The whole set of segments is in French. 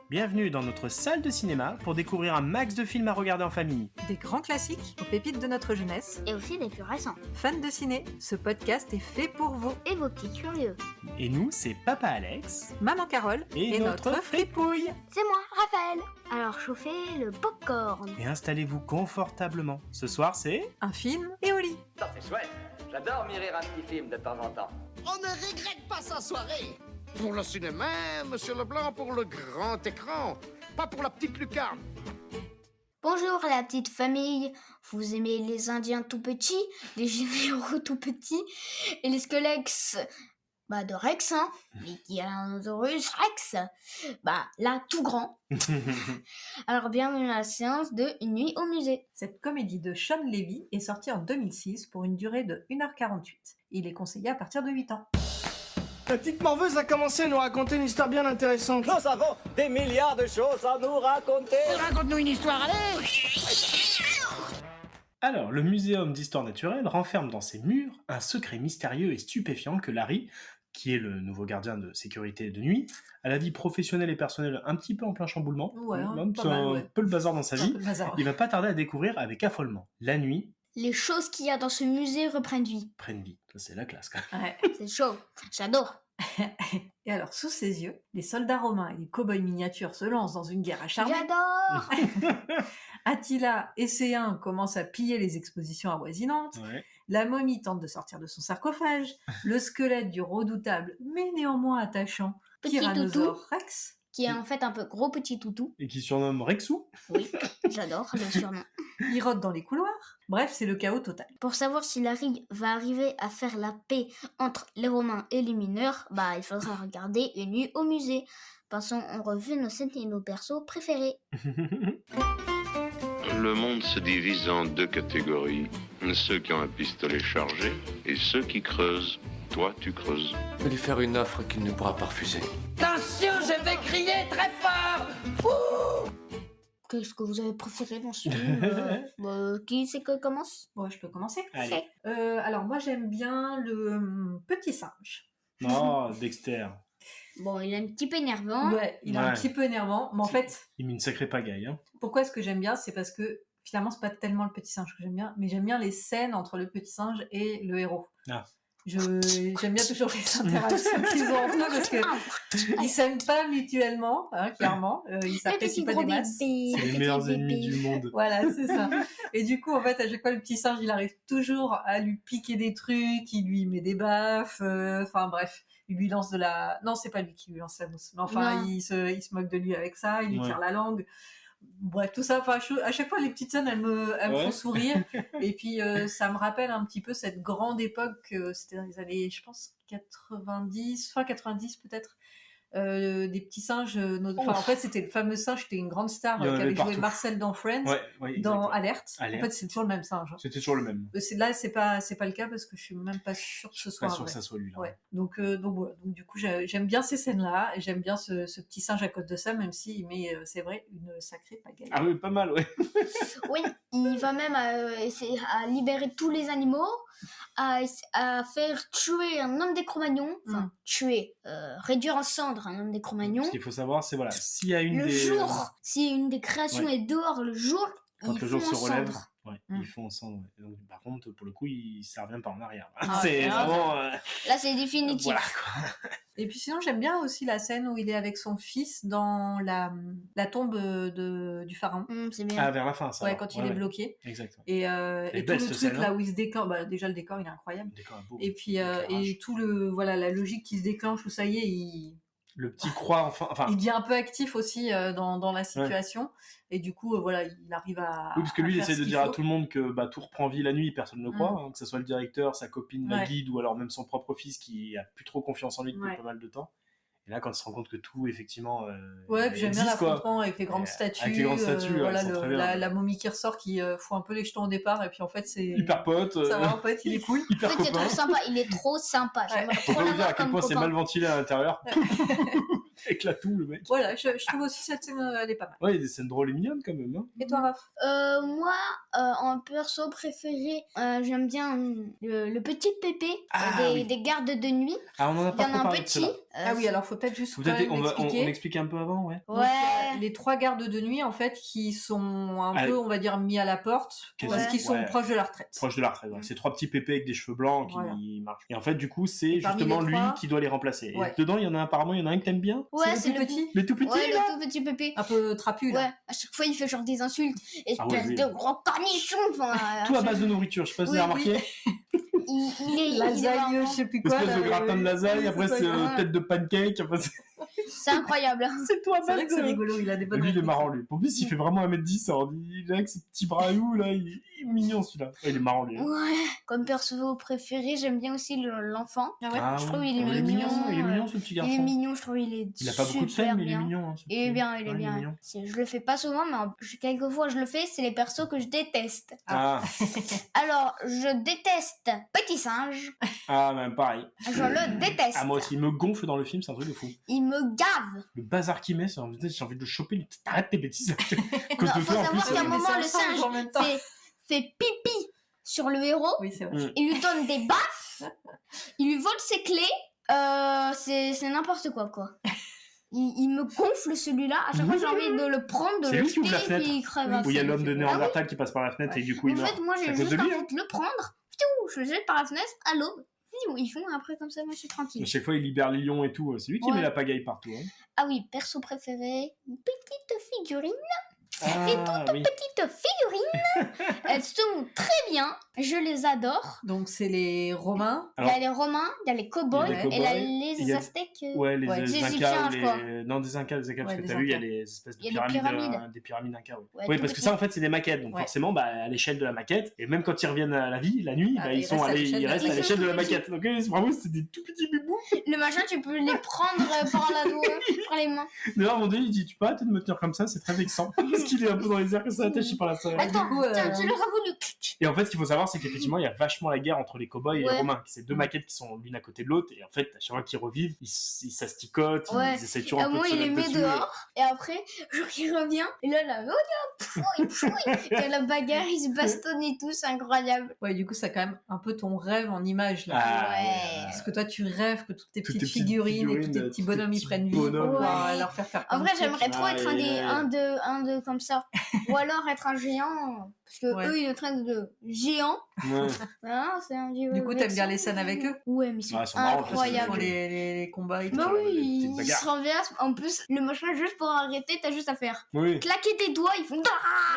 Bienvenue dans notre salle de cinéma pour découvrir un max de films à regarder en famille. Des grands classiques aux pépites de notre jeunesse. Et aussi des plus récents. Fans de ciné, ce podcast est fait pour vous. Et vos petits curieux. Et nous, c'est Papa Alex Maman Carole et notre fripouille. C'est moi, Raphaël. Alors chauffez le popcorn. Et installez-vous confortablement. Ce soir, c'est... Un film et au lit. Ça c'est chouette. J'adore m'y rire un petit film de temps en temps. On ne regrette pas sa soirée. Pour le cinéma, Monsieur Leblanc, pour le grand écran, pas pour la petite lucarne. Bonjour la petite famille. Vous aimez les Indiens tout petits, les généraux tout petits et les squelettes de Rex, hein, les Tyrannosaurus Rex, là tout grand. Alors bienvenue à la séance de Une nuit au musée. Cette comédie de Sean Levy est sortie en 2006 pour une durée de 1h48. Il est conseillé à partir de 8 ans. La petite morveuse a commencé à nous raconter une histoire bien intéressante. Nous avons des milliards de choses à nous raconter. Raconte-nous une histoire, allez. Alors, le Muséum d'Histoire Naturelle renferme dans ses murs un secret mystérieux et stupéfiant que Larry, qui est le nouveau gardien de sécurité de nuit, a la vie professionnelle et personnelle un petit peu en plein chamboulement. Ouais, C'est un peu le bazar dans sa vie. Bazar. Il va pas tarder à découvrir avec affolement. La nuit, Les choses qu'il y a dans ce musée reprennent vie. prennent vie. Ça, c'est la classe, quand même. Ouais. C'est chaud, j'adore. Et alors, sous ses yeux, les soldats romains et les cow-boys miniatures se lancent dans une guerre acharnée. J'adore. Attila, essayant, commence à piller les expositions avoisinantes. Ouais. La momie tente de sortir de son sarcophage. Le squelette du redoutable, mais néanmoins attachant, Petit Tyrannosaure Rex. Qui est en fait un peu gros petit toutou. Et qui surnomme Rexou. Oui, j'adore le surnom. Il rôde dans les couloirs. Bref, c'est le chaos total. Pour savoir si Larry va arriver à faire la paix entre les Romains et les mineurs, il faudra regarder Une nuit au musée. Passons en revue nos scènes et nos persos préférés. Le monde se divise en deux catégories. Ceux qui ont un pistolet chargé et ceux qui creusent. Toi, tu creuses. Je vais lui faire une offre qu'il ne pourra pas refuser. Attention, je vais crier très fort. Qu'est-ce que vous avez préféré dans ce film Qui c'est que commence? Bon, je peux commencer. Allez. Alors, moi, j'aime bien le petit singe. Oh, Dexter. Bon, il est un petit peu énervant. Ouais, il est un Ouais. petit peu énervant. Mais en fait, Il met une sacrée pagaille, hein. pourquoi est-ce que j'aime bien? C'est parce que finalement, c'est pas tellement le petit singe que j'aime bien, mais j'aime bien les scènes entre le petit singe et le héros. Ah. J'aime bien toujours les interactions qu'ils ont entre eux parce que ils s'aiment pas mutuellement, hein, clairement. Ils Les s'apprécient petits pas gros des masses. bébés. C'est les meilleurs ennemis du monde. Voilà, c'est ça. Et du coup, en fait, à chaque fois, le petit singe, il arrive toujours à lui piquer des trucs, il lui met des baffes, enfin bref, il lui lance de la... Non, c'est pas lui qui lui lance la mousse, mais enfin, Non. il se moque de lui avec ça, il lui Ouais. tire la langue. Bref, tout ça, enfin, à chaque fois, les petites scènes, elles me Ouais. font sourire. Et puis, ça me rappelle un petit peu cette grande époque, c'était dans les années, je pense, 90, fin 90 peut-être, des petits singes. En fait, c'était le fameux singe, c'était une grande star Il y en qui avait avait joué partout. Marcel dans Friends, Ouais, dans exactement. Alerte. Alerte. En fait, c'est toujours le même singe. hein. C'était toujours le même. Là, c'est pas le cas parce que je suis même pas sûre que ce Je suis pas soit sûr vrai. que ça soit lui, là. Ouais. Donc voilà. Donc du coup, j'aime bien ces scènes-là et j'aime bien ce petit singe à côté de ça, même s'il met, c'est vrai, une sacrée pagaille. Ah oui, pas mal, ouais. Oui, il va même essayer à libérer tous les animaux, à faire tuer un homme des Cro-Magnons, enfin tuer, réduire en cendres un homme des Cro-Magnons. Ce qu'il faut savoir, c'est voilà, s'il y a une Le des... jour, si une des créations Ouais. est dehors le jour, Quand ils le jour font se en relève, cendres. ouais, Mm. ils font ensemble. Ouais. Donc, par contre, pour le coup, ça revient pas en arrière. Ah, c'est ouais, vraiment... Là, c'est définitif. voilà, quoi. Et puis sinon, j'aime bien aussi la scène où il est avec son fils dans la tombe du pharaon. C'est bien. Ah, vers la fin, ça. Ouais, alors. quand il est bloqué. Exact. Et Elle est tout belle, le cette truc scène, là hein. où il se déclenche, déjà le décor il est incroyable. Le décor est beau. Et puis L'éclairage. et tout la logique qui se déclenche où ça y est, Le petit croix, enfin... il devient un peu actif aussi dans la situation. Et du coup, voilà, il arrive à. Oui, parce que lui, il à faire essaie ce de qu'il dire à faut. tout le monde que tout reprend vie la nuit, personne ne le croit, hein, que ce soit le directeur, sa copine, la Ouais. guide, ou alors même son propre fils qui a plus trop confiance en lui depuis Ouais. pas mal de temps. Et là, quand il se rend compte que tout, effectivement, Ouais, puis j'aime bien existe, quoi. l'affrontement avec les grandes Avec statues. les grandes statues, ouais, voilà, elles sont très bien. la momie qui ressort qui fout un peu les jetons au départ, et puis en fait, c'est. Hyper pote, Ça va, en fait, il est cool. En hyper fait, c'est copain. trop sympa. Il est trop sympa. J'aimerais Faut trop pas vous dire à l'avoir quel comme point c'est copain. mal ventilé à l'intérieur. Éclate tout, le mec. Voilà, je trouve aussi cette scène, elle est pas mal. Ouais, il y a des scènes drôles et mignonnes quand même. Hein. Et toi, Raph? Moi, en perso préféré, j'aime bien le petit Pépé des gardes de nuit. Ah, on en a Il y pas en trop a un parlé de petit. cela. Ah oui, alors faut peut-être juste Peut-être quand même on expliquer. explique un peu avant, ouais. Donc, Ouais. les 3 gardes de nuit, en fait, qui sont un Ah, peu, on va dire, mis à la porte, parce Ouais. qu'ils sont Ouais. proches de la retraite. Proche de la retraite. C'est 3 petits pépés avec des cheveux blancs qui Voilà. marchent. Et en fait, du coup, c'est Et parmi justement les lui 3, qui doit les remplacer. Ouais. Et dedans, il y en a un que t'aimes bien. Ouais, c'est le tout petit, Les tout petits, Ouais, là. le tout petit pépé. un peu trapu, là. Ouais, à chaque fois il fait genre des insultes. Espèce Ah ouais, oui. de gros cornichon. Enfin, Tout à base de nourriture. Je sais pas si vous Oui, avez remarqué. il est Lasagne, vraiment- je sais plus quoi. Espèce là, de gratin de lasagne. oui, Après, c'est c'est ça. tête de pancake. Enfin, C'est incroyable. c'est tout à C'est base vrai que c'est de... rigolo, il a des bonnes Lui, il est réflexions. marrant, lui. En plus, il fait vraiment 1m10. Alors, il est avec ses petits bras lourds, là. Il est mignon, celui-là. Ouais, il est marrant, lui. Ouais. Comme perso préféré, j'aime bien aussi l'enfant. Ah ouais. Ah, Je trouve oui. il est mignon, Il est mignon, ce petit Il est garçon. mignon, je trouve il est Il a pas beaucoup de super scène, mais il est bien. mignon. Hein, ce Il est petit- bien, il est Ouais, bien. mignon. Je le fais pas souvent, mais quelquefois je le fais, c'est les persos que je déteste. Ah, Alors, je déteste Petit Singe. ah, même pareil. Je le déteste. Ah, moi aussi, il me gonfle dans le film, c'est un truc de fou. Il me gave. Le bazar qu'il met, j'ai envie de le choper, lui. T'arrêtes tes bêtises. À cause Non, de faut toi, en plus. savoir qu'à un mais moment, c'est un le singe singe en même temps. fait pipi sur le héros. Oui, c'est vrai. Mm. Il lui donne des baffes. Il lui vole ses clés. C'est n'importe quoi. Il me gonfle celui-là. À chaque fois, j'ai envie de le prendre, de C'est le lui qui ouvre jeter, la fenêtre. puis il crève. Oui, Où il y a c'est- l'homme de c'est- Néandertal qui passe par la fenêtre et du coup, il En meurt. fait, moi, C'est j'ai à cause juste de lui, envie hein. de le prendre. Piou, je le jette par la fenêtre à l'aube. Piou, ils font après comme ça, moi je suis À tranquille. chaque fois, il libère les lions et tout. C'est lui qui Ouais. met la pagaille partout. Hein. Ah oui, perso préféré, une petite figurine. Ah, oui. Petites figurines. Elles sont très bien. Je les adore. Donc, c'est les Romains. Il y a les Romains, il y a les cow-boys, Il y a les et là, cow-boys, les il y a- Aztèques. Ouais, les Ouais, les Incas, Égyptiens, ou je crois. non, des Incas, parce Ouais, que des t'as vu, il y a Incas. les espèces de Il y a des pyramides. des pyramides Incas, oui. Ouais, Oui, tout parce que petit. ça, en fait, c'est des maquettes, donc Ouais. forcément, bah, à l'échelle de la maquette, et même quand ils reviennent à la vie, la nuit, Ah, bah, ils ils sont restent à allés, l'échelle ils de- restent à Ils sont l'échelle de la tout petits. maquette. Donc, vraiment, c'était des tout petits bibous. Le machin, tu peux les prendre par la doigt, par les mains. D'ailleurs, à un moment donné, il dit, tu peux arrêter de me tenir comme ça, c'est très vexant. Parce qu'il est un peu dans les airs que ça attache par la serre. Attends, coup, tiens, tu l'auras voulu. Et en fait, ce qu'il faut savoir, c'est qu'effectivement, il y a vachement la guerre entre les cow-boys et les Ouais. romains. C'est deux maquettes qui sont l'une à côté de l'autre. Et en fait, à chaque fois qu'ils revivent, ils s'asticotent, Ouais. ils essaient toujours À un un peu de moment, se il les mettre met dessus. dehors, et après, genre, il revient, et là, pfouille, il y a la bagarre, ils se bastonnent et tout, c'est incroyable. Ouais, du coup, c'est quand même un peu ton rêve en image, là. Ah, Ouais. Parce que toi, tu rêves que toutes tes Toutes petites tes petites figurines et tous tes figurines, petits tous tes bonhommes, ils petits prennent vie bonhommes. pour Ouais. leur faire En plein de vrai, trucs. j'aimerais trop être Ouais. un de comme ça. Ou alors être un géant, parce que Ouais. eux, ils le traitent de géant. Ouais. Ah, c'est un petit peu Du coup, t'aimes bien vexant. les scènes avec eux? Ouais, mais c'est Ouais, ils sont marrants, parce Ils qu'ils incroyable. font les combats et tout. Bah Sur les oui, petites ils bagarres. se renversent. En plus, le machin, juste pour arrêter, t'as juste à faire Oui. claquer tes doigts, ils font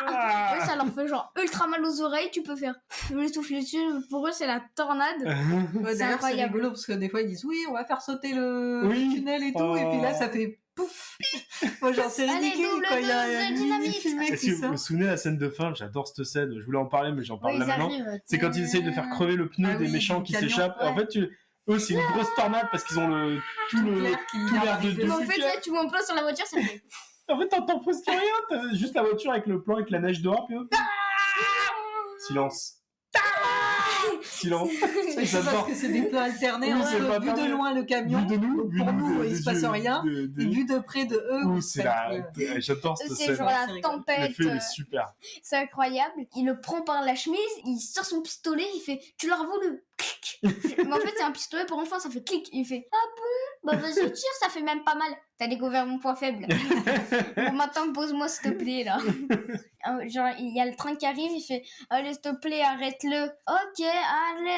Ah. ouais, ça leur fait genre ultra mal aux oreilles, tu peux faire le souffler dessus, pour eux c'est la tornade. Ouais, C'est d'ailleurs, c'est incroyable. rigolo parce que des fois ils disent oui, on va faire sauter le Oui. tunnel et tout, et puis là ça fait pouf. Moi, genre, c'est Allez, ridicule double quand il y a dose de une dynamite. fumée Est-ce qui que vous sort. vous souvenez de la scène de fin? J'adore cette scène. Je voulais en parler, mais j'en parle Ouais, là ils maintenant. arrivent. C'est quand ils essayent de faire crever le pneu Ah des oui, méchants du qui camion, s'échappent. En ouais. fait, eux, c'est une grosse tornade parce qu'ils ont tout L'air qui l'air de arrive. Mais en feu fait, qui- là, tu vois en plein sur la voiture, ça fait. En fait, t'entends presque rien. T'as juste la voiture avec le plan avec la neige dehors. Puis hop. Silence. Silence. C'est parce J'adore. que c'est des plans alternés Oui, entre c'est pas vu de pareil. loin le camion, Vu de nous, donc vu pour de nous, il des se passe yeux rien, de- et vu de près de eux, Ouh, vous c'est faites, J'adore cette C'est scène. genre la C'est rigolo. tempête. L'effet, il est super. C'est incroyable. Il le prend par la chemise, il sort son pistolet, il fait tu l'as revoulu. Clic. Mais en fait, c'est un pistolet pour enfants, ça fait clic. Il fait ah bon, bah vas-y, tire, ça fait même pas mal. T'as découvert mon point faible. Bon, maintenant, pose-moi s'il te plaît là. Genre, il y a le train qui arrive, il fait allez, s'il te plaît, arrête-le. Ok, allez,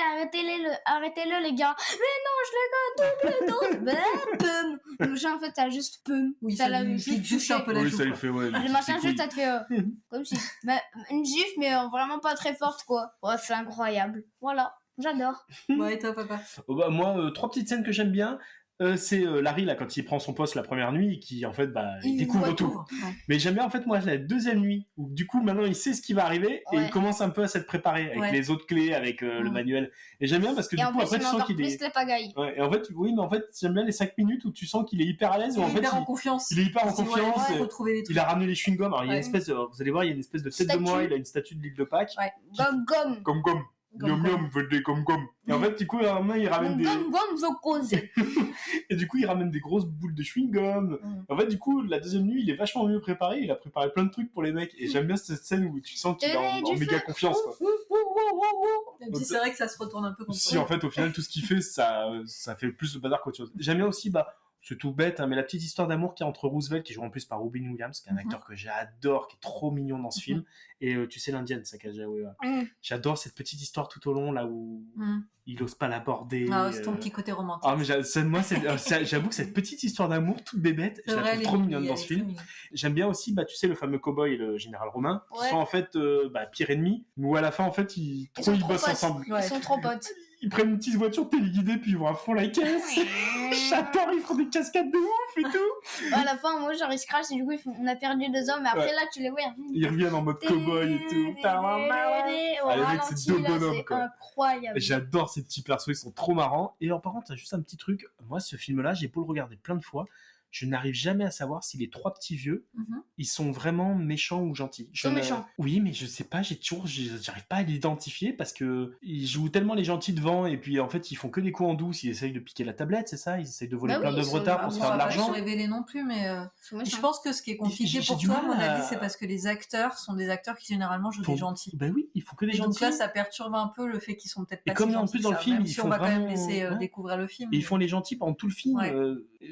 arrêtez-le, les gars. Mais non, je l'ai gars, double dose. Pum. Le machin, en fait, ça a juste pum. Oui, ça ça l'a lui pique juste un peu la Oui, joue. ça lui quoi. fait, ouais. le machin juste ça te fait comme si bah, une gifle mais vraiment pas très forte quoi. Ouais, c'est incroyable. Voilà, j'adore. Ouais, et toi, papa. Oh, bah, moi, 3 petites scènes que j'aime bien. C'est Larry, là, quand il prend son poste la première nuit, et qui, en fait, bah, il découvre voit tout. Ouais. Mais j'aime bien, en fait, moi, la deuxième nuit, où du coup, maintenant, il sait ce qui va arriver, et Ouais. il commence un peu à s'être préparé, avec Ouais. les autres clés, avec le manuel. Et j'aime bien parce que, Et du en coup, plus après, il tu met sens encore qu'il plus est... la pagaille. Ouais, et en fait, oui, mais en fait, j'aime bien les 5 minutes où tu sens qu'il est hyper à l'aise, où Il en est fait, hyper en confiance. il est hyper en Il dit, ouais, confiance, il faut trouver des trucs. il a ramené les chewing-gums. Alors, il y a une Ouais. espèce de, vous allez voir, il y a une espèce de tête de Statue. moi, il a une statue de l'île de Pâques. Ouais. Gomme. Comme. Miam miam, veut des comme. Et en fait, du coup, à un moment, il ramène des. Gomme, je cause. Et du coup, il ramène des grosses boules de chewing-gum. En fait, du coup, la deuxième nuit, il est vachement mieux préparé. Il a préparé plein de trucs pour les mecs. Et j'aime bien cette scène où tu sens qu'il est en Du méga feu. confiance, quoi. Même si c'est vrai que ça se retourne un peu contre Si, eux. en fait, au final, tout ce qu'il fait, ça fait plus de bazar qu'autre chose. J'aime bien aussi, bah, C'est tout bête, hein, mais la petite histoire d'amour qui est entre Roosevelt, qui joue en plus par Robin Williams, qui est un acteur que j'adore, qui est trop mignon dans ce film, et tu sais l'indienne, ça qu'a joué. J'adore cette petite histoire tout au long, là où il ose pas l'aborder. Ah, c'est ton petit côté romantique. Ah, mais j'avoue que cette petite histoire d'amour toute bébête, je la trouve trop mignonne dans ce film. J'aime bien aussi, tu sais, le fameux cow-boy et le général romain, qui sont en fait pire ennemis, où à la fin, en fait, ils bossent ensemble. Ils sont trop potes. Ils prennent une petite voiture téléguidée, puis ils vont à fond la caisse. J'adore, ils font des cascades de ouf et tout. À la fin, moi, genre, ils se crachent et du coup, on a perdu 2 hommes, mais après, là, tu les vois. Ils reviennent en mode cow-boy et tout. Ah, les mecs, c'est 2 bonhommes, quoi. Incroyable. J'adore ces petits persos, ils sont trop marrants. Et alors, par contre, t'as juste un petit truc. Moi, ce film-là, j'ai beau le regarder plein de fois, je n'arrive jamais à savoir si les 3 petits vieux, ils sont vraiment méchants ou gentils. Ils sont méchants. Oui, mais je sais pas, j'arrive pas à l'identifier parce que ils jouent tellement les gentils devant et puis en fait ils font que des coups en douce, ils essayent de piquer la tablette, c'est ça? Ils essayent de voler plein d'œuvres d'art pour se faire de l'argent. Ils sont révélés non plus, mais je pense que ce qui est compliqué pour toi, à mon avis, c'est parce que les acteurs sont des acteurs qui généralement jouent des gentils. Ben oui, il faut que des et gentils. Donc là, ça perturbe un peu le fait qu'ils sont peut-être pas. Et comme en plus dans le film, ils font vraiment. On va quand même laisser découvrir le film. Et ils font les gentils pendant tout le film.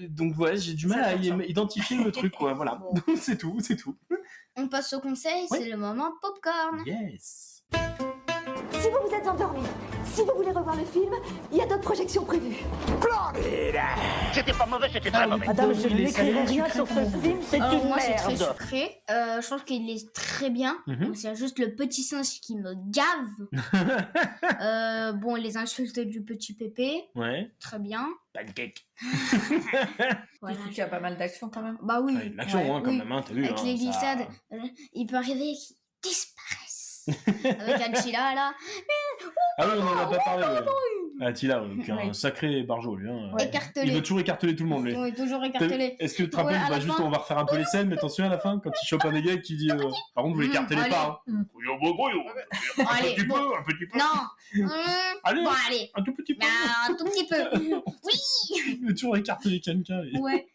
Donc ouais, j'ai du mal à identifier le truc, quoi. Voilà, c'est tout. On passe au conseil, c'est le moment popcorn. Yes. Si vous êtes endormi, si vous voulez revoir le film, il y a d'autres projections prévues. C'était pas mauvais, c'était très mauvais. Madame, je n'écrirai rien sur ce film, c'est une moi, c'est très merde. sucré. Je trouve qu'il est très bien. C'est juste le petit singe qui me gave. Les insultes du petit Pépé. Ouais. Très bien. Pancake. Voilà. Il y a pas mal d'action quand même. Bah oui. L'action, quand même, t'as vu. Avec les glissades, il peut arriver qu'ils disparaissent. Avec Attila, là. Ah oui, on en a pas parlé. Attila, qui est un sacré barjot, lui. Écartelé. Il veut toujours écarteler tout le monde, lui. Oui, toujours écartelé. Est-ce que tu te rappelles, on va refaire un peu les scènes, mais attention à la fin, quand il chope un des gars qui dit par contre, vous l'écartelez pas. Un petit peu. Non. Allez, allez. un tout petit peu. Un tout petit peu. Oui. Il veut toujours écarteler quelqu'un. Ouais.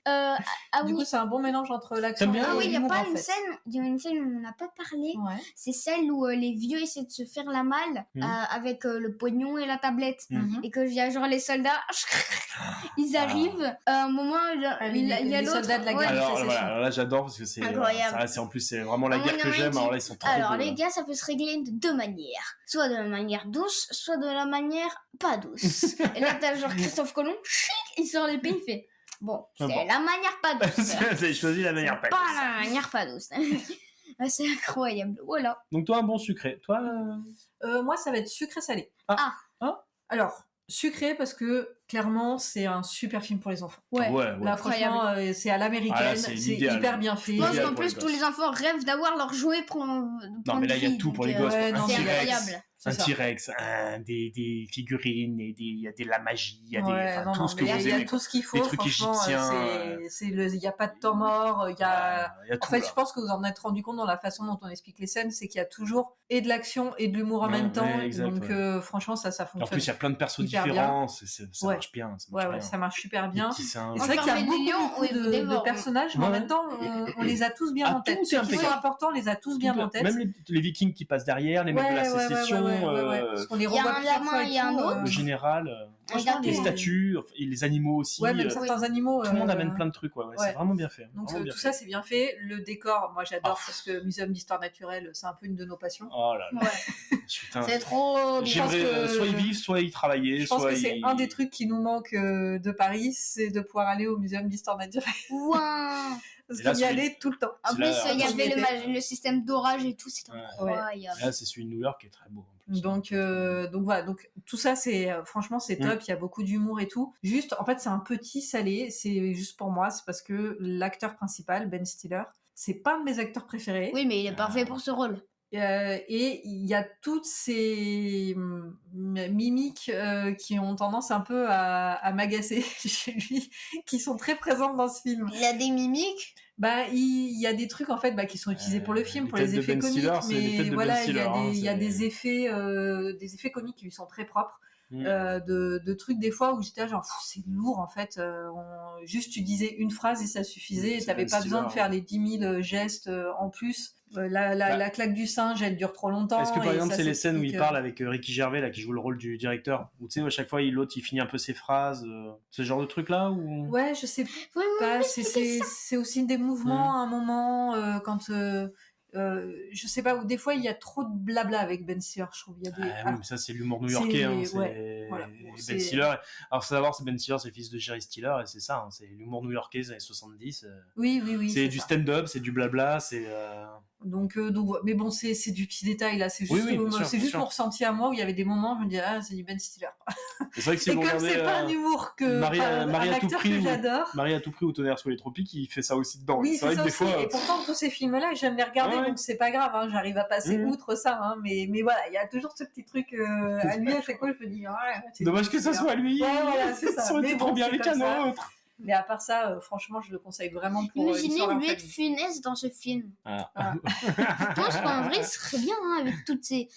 Du coup, c'est un bon mélange entre l'action et l'humour. Ah oui, il y a pas une scène. Il y a une scène où on n'a pas parlé. C'est celle où les vieux essaient de se faire la malle avec le pognon et la tablette. Et que il y a genre les soldats, ils arrivent. À un moment, il y a l'autre. Soldats de la guerre. Alors là, j'adore parce que c'est incroyable. En plus, c'est vraiment la guerre que j'aime. Alors là, ils sont trop. Alors les gars, ça peut se régler de 2 manières. Soit de la manière douce, soit de la manière pas douce. Et là, t'as genre Christophe Colomb, il sort l'épée, il fait. Bon, c'est la manière pas douce. J'ai choisi la manière pas douce. Pas la manière pas douce. C'est incroyable. Voilà. Donc toi, un bon sucré. Toi moi, ça va être sucré-salé. Alors, sucré parce que clairement, c'est un super film pour les enfants. Ouais. Là, franchement, c'est à l'américaine, c'est hyper bien fait. Je pense qu'en plus, tous les enfants rêvent d'avoir leur jouet pour. Non, mais là, il y a tout pour les gosses. C'est incroyable. Un T-Rex, des figurines, il y a de la magie, il y a tout ce que vous aimez. Il y a tout ce qu'il faut, des trucs égyptiens. Il n'y a pas de temps mort. En fait, je pense que vous en êtes rendu compte dans la façon dont on explique les scènes, c'est qu'il y a toujours et de l'action et de l'humour en même temps. Donc, franchement, ça fonctionne. En plus, il y a plein de persos différents, ça marche bien. Ça marche super bien. Et c'est vrai qu'il y a beaucoup de personnages, mais en même temps, on les a tous bien en tête. Ceux qui sont importants, on les a tous bien en tête. Même les Vikings qui passent derrière, les mecs de la sécession. Parce qu'on les revoit plusieurs fois et tout. Le général, les statues, et les animaux aussi. Ouais, même certains animaux. Tout le monde amène plein de trucs, c'est vraiment bien fait. Donc tout ça, c'est bien fait. Le décor, moi j'adore parce que Muséum d'Histoire Naturelle, c'est un peu une de nos passions. Oh là là. Putain. C'est trop. J'aimerais soit y vivre, soit y travailler. Je pense que c'est un des trucs qui nous manque de Paris, c'est de pouvoir aller au Muséum d'Histoire Naturelle. Parce qu'il y allait tout le temps. En plus, il y avait le système d'orage et tout, c'est incroyable. Là, c'est celui de New York qui est très beau. Donc voilà, donc tout ça c'est franchement c'est top, il y a beaucoup d'humour et tout. Juste en fait c'est un petit salé, c'est juste pour moi, c'est parce que l'acteur principal Ben Stiller, c'est pas un de mes acteurs préférés. Oui, mais il est parfait pour ce rôle. Et il y a toutes ces mimiques qui ont tendance un peu à m'agacer chez lui, qui sont très présentes dans ce film. Il a des mimiques. Il y a des trucs en fait qui sont utilisés pour le film, pour les effets comiques, mais voilà, il y a des effets comiques qui lui sont très propres. de trucs des fois où j'étais là, genre c'est lourd en fait. Juste tu disais une phrase et ça suffisait. T'avais pas besoin de faire les 10 000 gestes en plus. La claque du singe, elle dure trop longtemps. Est-ce que par exemple ça, c'est les scènes où il s'explique, parle avec Ricky Gervais là qui joue le rôle du directeur, où tu sais à chaque fois l'autre il finit un peu ses phrases, ce genre de truc là ou Ouais, je sais pas. C'est aussi des mouvements à un moment quand je sais pas, où des fois il y a trop de blabla avec Ben Stiller, je trouve. Il y a des... oui, mais ça c'est l'humour new-yorkais. Voilà. Ben Stiller. Alors faut savoir, c'est Ben Stiller, c'est le fils de Jerry Stiller, et c'est ça, hein, c'est l'humour new-yorkais des années 70. Oui. C'est du stand-up, c'est du blabla, c'est. Donc, mais bon, c'est du petit détail là. C'est juste, c'est juste mon ressenti à moi où il y avait des moments où je me disais c'est du Ben Stiller. C'est vrai que si et vous comme regardez, c'est pas un humour que Marie un à tout acteur prix, que j'adore. Marie à tout prix ou Tonnerre sous les tropiques, il fait ça aussi dedans. Oui, c'est vrai que des aussi. fois. Et pourtant tous ces films-là, j'aime les regarder, donc c'est pas grave. Hein, j'arrive à passer outre ça. Hein, mais voilà, il y a toujours ce petit truc à lui à chaque fois. Je me dis dommage que ça soit lui. Ouais, voilà, c'est ça. Ça aurait été trop bien avec un autre. Mais à part ça, franchement, je le conseille vraiment pour. Imaginez lui être funeste dans ce film. Voilà. Je pense qu'en vrai, ce serait bien avec toutes ces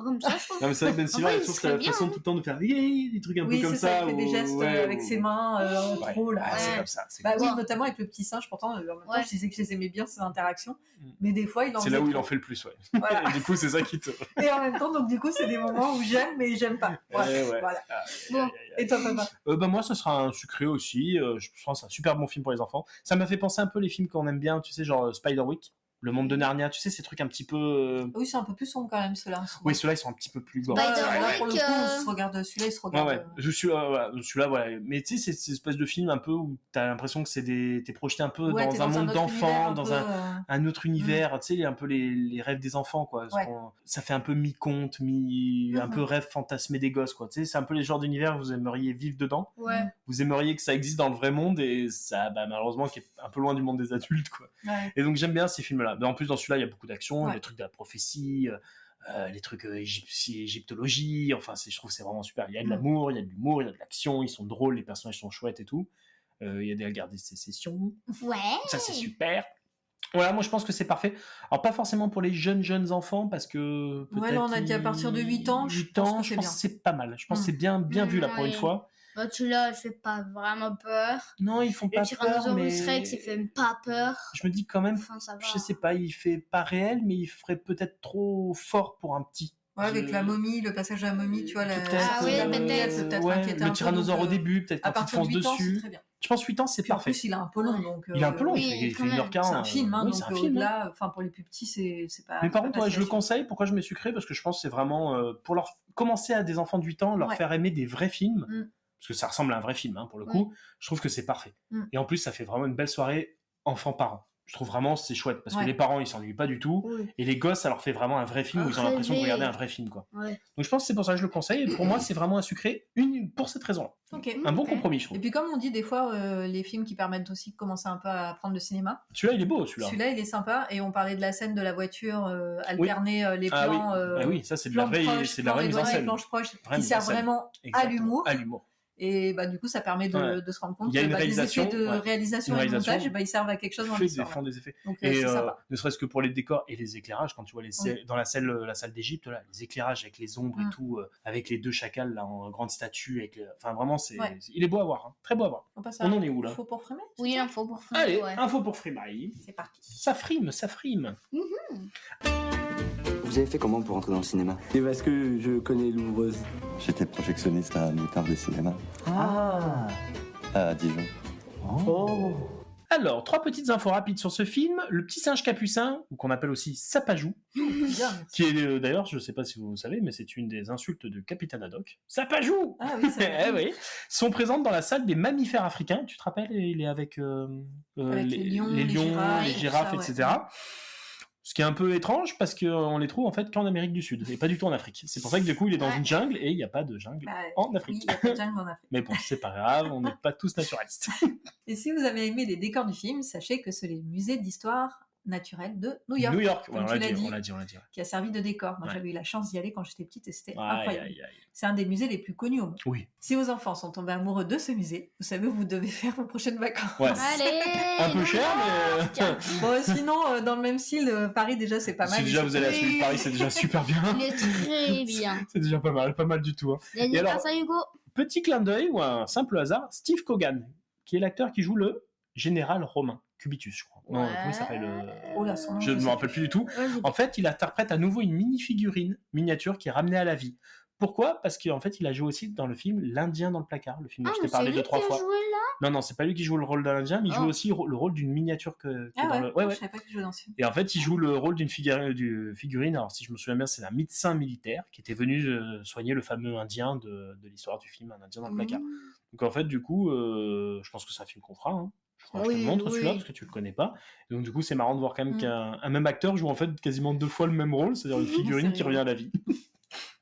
comme ça. Je trouve. Non, mais c'est vrai que Ben Stiller, il trouve la façon tout le temps de faire des trucs un peu comme ça. Il fait des gestes avec ses mains trop là. C'est comme ça. Oui, notamment avec le petit singe. Pourtant, en même temps, je disais que je les aimais bien ces interactions, mais des fois, il en. C'est là où il en fait le plus, Voilà. Et du coup, c'est ça qui te. Et en même temps, donc du coup, c'est des moments où j'aime, mais j'aime pas. Voilà. Bon. Et toi, papa moi, ce sera un sucré aussi. Je pense que c'est un super bon film pour les enfants. Ça m'a fait penser un peu les films qu'on aime bien, tu sais, genre Spiderwick, Le Monde de Narnia, tu sais, ces trucs un petit peu. Oui, c'est un peu plus sombre quand même, ceux-là. Oui, ceux-là, ils sont un petit peu plus gore. Là, pour le coup, on se regarde celui-là, il se regarde. Celui-là, voilà. Mais tu sais, c'est cette espèce de film un peu où t'as l'impression que t'es projeté un peu dans un monde d'enfants, dans un autre univers, tu sais, un peu les rêves des enfants, quoi. Ça fait un peu mi-conte, un peu rêve fantasmé des gosses, quoi. Tu sais, c'est un peu les genres d'univers que vous aimeriez vivre dedans. Ouais. Vous aimeriez que ça existe dans le vrai monde et ça, malheureusement, qui est un peu loin du monde des adultes, quoi. Ouais. Et donc, j'aime bien ces films-là. Mais en plus, dans celui-là, il y a beaucoup d'action, les trucs de la prophétie, les trucs égyptologie, enfin, je trouve que c'est vraiment super. Il y a de l'amour, il y a de l'humour, il y a de l'action, ils sont drôles, les personnages sont chouettes et tout. Il y a des guerres de sécession. Ouais. Ça, c'est super. Voilà, moi je pense que c'est parfait. Alors pas forcément pour les jeunes enfants parce que ouais, là on a dit à partir de 8 ans, je pense que c'est pas mal. Je pense que c'est bien vu là pour une fois. Celui-là, il fait pas vraiment peur. Non, ils font pas peur. Le Tyrannosaurus Rex, il fait même pas peur. Je me dis quand même, je sais pas, il fait pas réel, mais il ferait peut-être trop fort pour un petit. Ouais, avec la momie, le passage de la momie, tu vois, le tyrannosaure au début, peut-être quand il te fonce dessus. Je pense 8 ans, c'est parfait. En plus, il a un peu long. Donc, il est un peu long, il fait 1h40. C'est un film, hein, donc là, pour les plus petits, c'est pas. Mais par contre, je le conseille. Pourquoi je mets sucré ? Parce que je pense que c'est vraiment pour leur commencer à des enfants de 8 ans, leur faire aimer des vrais films. Parce que ça ressemble à un vrai film, hein, pour le coup. Je trouve que c'est parfait. Et en plus, ça fait vraiment une belle soirée enfant-parent. Je trouve vraiment c'est chouette parce que les parents ils s'ennuient pas du tout et les gosses ça leur fait vraiment un vrai film où ils ont l'impression de regarder un vrai film, quoi. Donc je pense que c'est pour ça que je le conseille et pour moi c'est vraiment un sucré pour cette raison-là. Un bon compromis, je trouve. Et puis comme on dit des fois les films qui permettent aussi de commencer un peu à apprendre le cinéma. Celui-là il est beau, celui-là il est sympa et on parlait de la scène de la voiture alterner les plans. Oui, ça c'est de la vraie mise en scène. Planches proches qui sert vraiment à l'humour. Et du coup, ça permet de se rendre compte que les effets de réalisation et de montage, ils servent à quelque chose dans l'histoire. Ils font des effets. Donc, et ne serait-ce que pour les décors et les éclairages, quand tu vois dans la salle d'Égypte, là, les éclairages avec les ombres et tout, avec les deux chacals là, en grande statue, enfin vraiment, il est beau à voir, hein. Très beau à voir. On en est où là ? Info pour frimer ? Oui, info pour frimer. Allez, info pour frimer. C'est parti. Ça frime. Vous avez fait comment pour entrer dans le cinéma ? Et parce que je connais l'ouvreuse. J'étais projectionniste à Moutarde des cinémas. À Dijon. Alors, 3 petites infos rapides sur ce film. Le petit singe capucin, ou qu'on appelle aussi Sapajou, qui est d'ailleurs, je ne sais pas si vous savez, mais c'est une des insultes de Capitaine Haddock. Sapajou. Ah oui, oui. Sont présentes dans la salle des mammifères africains. Tu te rappelles, il est avec les lions, les girafes, etc. Ce qui est un peu étrange parce qu'on les trouve en fait qu'en Amérique du Sud et pas du tout en Afrique. C'est pour ça que du coup il est dans une jungle et il n'y a pas de jungle en Afrique. Oui, il n'y a pas de jungle en Afrique. Mais bon, c'est pas grave, on n'est pas tous naturalistes. Et si vous avez aimé les décors du film, sachez que c'est les musées d'histoire naturel de New York. New York, comme ouais, tu on l'a dit. qui a servi de décor. Moi, Ouais. j'avais eu la chance d'y aller quand j'étais petite et c'était Aïe, incroyable. aïe, aïe. C'est un des musées les plus connus au monde. Oui. Si vos enfants sont tombés amoureux de ce musée, vous savez où vous devez faire vos prochaines vacances. Ouais. Allez, Un peu cher, mais... Bon, sinon, dans le même style, Paris, déjà, c'est pas mal. Si déjà vous allez à celui de Paris, c'est déjà super bien. Il est très bien. C'est déjà pas mal du tout. Hein. Dédicace à Hugo. Petit clin d'œil ou un simple hasard, Steve Coogan, qui est l'acteur qui joue le général romain, Cubitus, je crois. Non, Ouais. comment il s'appelle Oh là, son nom, Je ne sais me rappelle plus du tout. Vas-y. En fait, il interprète à nouveau une mini-figurine miniature qui est ramenée à la vie. Pourquoi ? Parce qu'en fait, il a joué aussi dans le film L'Indien dans le placard, le film dont je t'ai parlé 2-3 fois. Joué là Non, c'est pas lui qui joue le rôle de l'Indien, mais il joue aussi le rôle d'une miniature qui est Ah dans ouais, le... Ouais, je ouais. savais pas qu'il jouait dans ce film. Et en fait, il joue le rôle d'une figurine. Alors, si je me souviens bien, c'est un médecin militaire qui était venu soigner le fameux Indien de l'histoire du film, un Indien dans le placard. Donc, en fait, du coup, je pense que c'est un film qu'on fera. Hein. Je crois que je te le montre celui-là parce que tu le connais pas. Et donc, du coup, c'est marrant de voir quand même qu'un même acteur joue en fait quasiment 2 fois le même rôle, c'est-à-dire une figurine qui revient à la vie.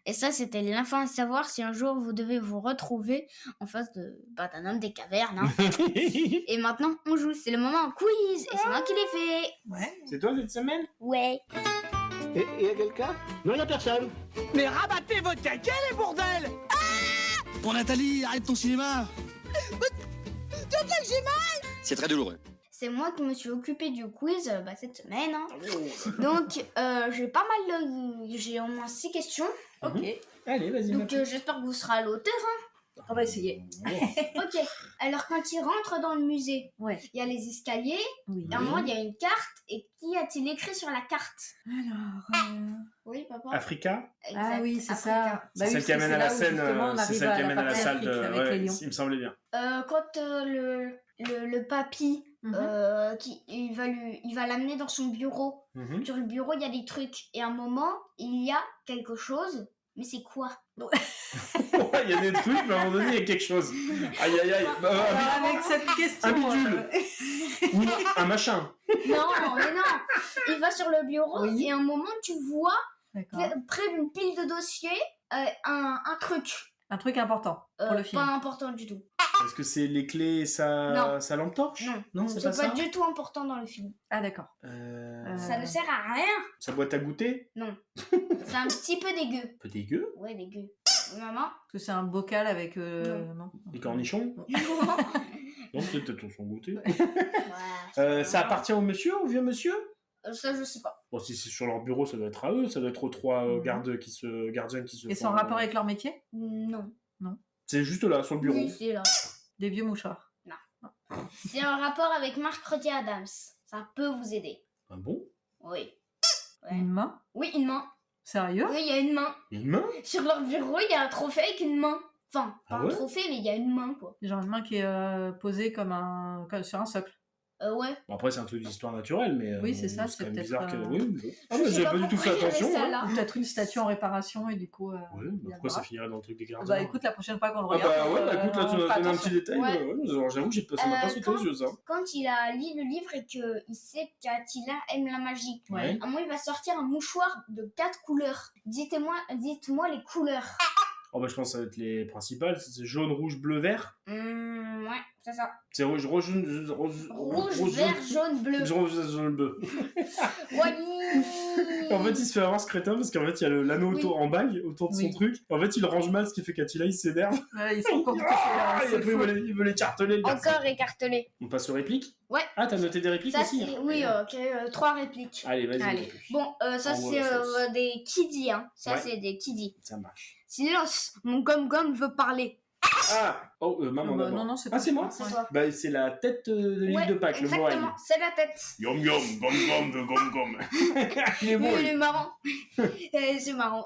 Et ça, c'était l'info à savoir si un jour vous devez vous retrouver en face d'un homme des cavernes. Hein. Et maintenant, on joue. C'est le moment quiz. Et c'est moi qui l'ai fait. Ouais. C'est toi cette semaine ? Ouais. Et y a quelqu'un? Non, y a personne. Mais rabattez votre caquet, les bordels! Bon, Nathalie, arrête ton cinéma. C'est très douloureux. C'est moi qui me suis occupée du quiz cette semaine. Hein. Donc, j'ai pas mal j'ai au moins 6 questions. Ok. Allez, vas-y. Donc, j'espère que vous serez à l'auteur. Hein. On va essayer. Ok. Alors, quand il rentre dans le musée, Ouais. il y a les escaliers. Oui. Et à un moment, il y a une carte. Et qui a-t-il écrit sur la carte? Alors. Oui, papa. Africa ? Ah oui, c'est Africa. ça. C'est celle qui amène à la scène. C'est celle qui amène à la salle de. avec Ouais, les lions. il me semblait bien. Quand le papy, il va l'amener dans son bureau. Sur le bureau, il y a des trucs. Et à un moment, il y a quelque chose. Mais c'est quoi? Il y a des trucs, mais à un moment donné, il y a quelque chose. Aïe, aïe, aïe. Alors, avec cette question. Un bidule. Ou un machin. Non, mais non. Il va sur le bureau et à un moment, tu vois, près d'une pile de dossiers, un truc. Un truc important pour le film. Pas important du tout. Est-ce que c'est les clés et sa lampe torche? Non, c'est pas ça. du tout important dans le film. Ah d'accord. Ça ne sert à rien. Sa boîte à goûter? Non. C'est un petit peu dégueu. Un peu dégueu? Ouais, dégueu. Maman? Est-ce que c'est un bocal avec... non. Des cornichons? Non, c'est peut-être son goûter. Ouais, ça appartient au monsieur, au vieux monsieur? ça, je sais pas. Bon, si c'est sur leur bureau, ça doit être à eux. Ça doit être aux 3 gardiens qui se Et c'est en rapport avec leur métier? Non. Non. C'est juste là, sur le bureau. Oui, c'est là. Des vieux mouchoirs? Non. C'est en rapport avec Mercredi Adams. Ça peut vous aider. Ah bon? Oui. Ouais. Une main? Oui, une main. Sérieux? Oui, il y a une main. Une main? Sur leur bureau, il y a un trophée avec une main. Enfin, pas Ah un ouais trophée, mais il y a une main, quoi. Genre une main qui est posée comme sur un socle. Ouais. Bon, après, c'est un truc d'histoire naturelle, mais. Oui, c'est ça, c'est c'est quand même peut-être, bizarre que. euh, Oui, bon. Ah, Je mais sais j'avais pas pas du tout pourquoi fait il y avait attention. ça Hein. là. Ou peut-être une statue en réparation et du coup... Ouais, mais pourquoi ça finirait dans le truc des gardiens? Bah écoute, la prochaine fois qu'on le Ah regarde... bah ouais, bah écoute, là tu on m'as fera donné un attention. petit détail. Ouais. Ouais, j'avoue, ça m'a pas sauté aux yeux, ça. Quand il a lu le livre et qu'il sait qu'Attila aime la magie, Ouais. à un moment, il va sortir un mouchoir de 4 couleurs. Dites-moi les couleurs. Oh bah je pense que ça va être les principales. C'est jaune, rouge, bleu, vert. Ouais, c'est ça. C'est rouge, Rouge, vert, jaune, bleu. jaune, bleu. Oui. En fait, il se fait avoir ce crétin parce qu'en fait, il y a l'anneau en bague autour de son truc. En fait, il range mal, ce qui fait qu'Attila, il s'énerve. Ouais, ils sont contents. Et après, il veut l'écarteler, le garçon. Encore écartelé. On passe aux répliques? Ouais. Ah, t'as noté des répliques Ça, aussi? c'est... Oui, ok, 3 répliques. Allez, vas-y. Allez. Bon, ça, En c'est gros, des kiddies, hein. Ça, Ouais. c'est des kiddies. Ça marche. Silence, mon gomme-gomme veut parler. Ah! Oh, maman Bah, d'abord. non, c'est Ah, c'est moi? C'est toi. Bah, c'est la tête de l'île de Pâques, le exactement, moraine. c'est la tête. Yom yom, gom gom, de gom gom. Il est beau, Il lui. est marrant. C'est marrant.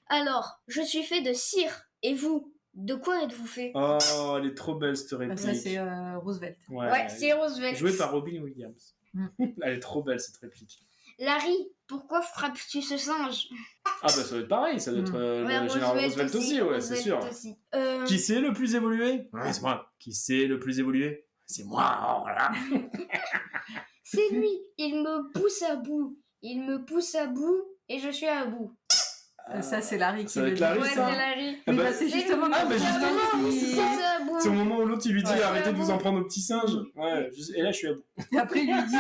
Alors, je suis fait de cire. Et vous, de quoi êtes-vous fait? Oh, elle est trop belle, cette réplique. Ça, c'est Roosevelt. Ouais, c'est Roosevelt. Jouée par Robin Williams. Mm. Elle est trop belle, cette réplique. Larry, pourquoi frappes-tu ce singe? Ah bah ça doit être pareil, ça doit être le général Roosevelt aussi, ouais, c'est sûr. Aussi. Qui c'est le plus évolué? Ouais, c'est moi. Qui c'est le plus évolué? C'est moi, voilà. C'est lui, il me pousse à bout. Il me pousse à bout et je suis à bout. Ça, c'est Larry qui Ça va le être dit. Larry, Ouais, ça. c'est Larry. Ah bah, bah, c'est justement... Ah, bah, justement, Il c'est me ça. pousse à bout. C'est au moment où l'autre il lui dit Ouais. arrêtez de vous en prendre aux petits singes. Ouais, et là je suis à bout. Et après, il lui dit...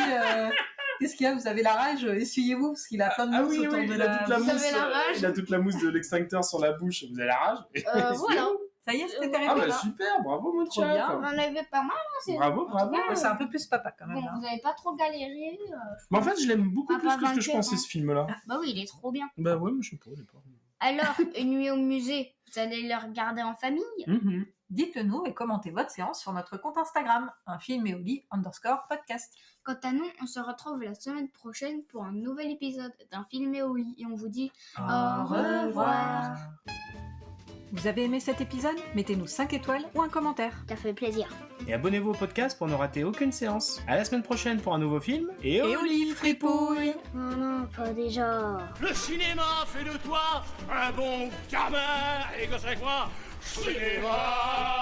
Qu'est-ce qu'il y a? Vous avez la rage? Essuyez-vous, parce qu'il a plein de mousse autour de la... Vous avez la rage? Il a toute la mousse de l'extincteur sur la bouche. Vous avez la rage? Voilà. Ça y est, c'était terrible. Ah bah super, bravo mon Trop chat. bien. Vous en avez pas mal, hein, Bravo. C'est un peu plus papa quand même. Bon, vous avez pas trop galéré. Mais en fait, je l'aime beaucoup Papa plus que ce que je vainqueur, pensais, hein. ce film-là. Bah oui, il est trop bien. Bah ouais, mais je sais pas, il est pas... Alors, Une nuit au musée, vous allez le regarder en famille? Dites-le nous et commentez votre séance sur notre compte Instagram, _podcast. Quant à nous, on se retrouve la semaine prochaine pour un nouvel épisode d'un film et au lit. Et on vous dit au revoir. Vous avez aimé cet épisode? Mettez-nous 5 étoiles ou un commentaire. Ça fait plaisir. Et abonnez-vous au podcast pour ne rater aucune séance. À la semaine prochaine pour un nouveau film. Et au lit, fripouille. Oh non, pas déjà. Le cinéma fait de toi un bon gamin. Et que c'est quoi? Cinéma.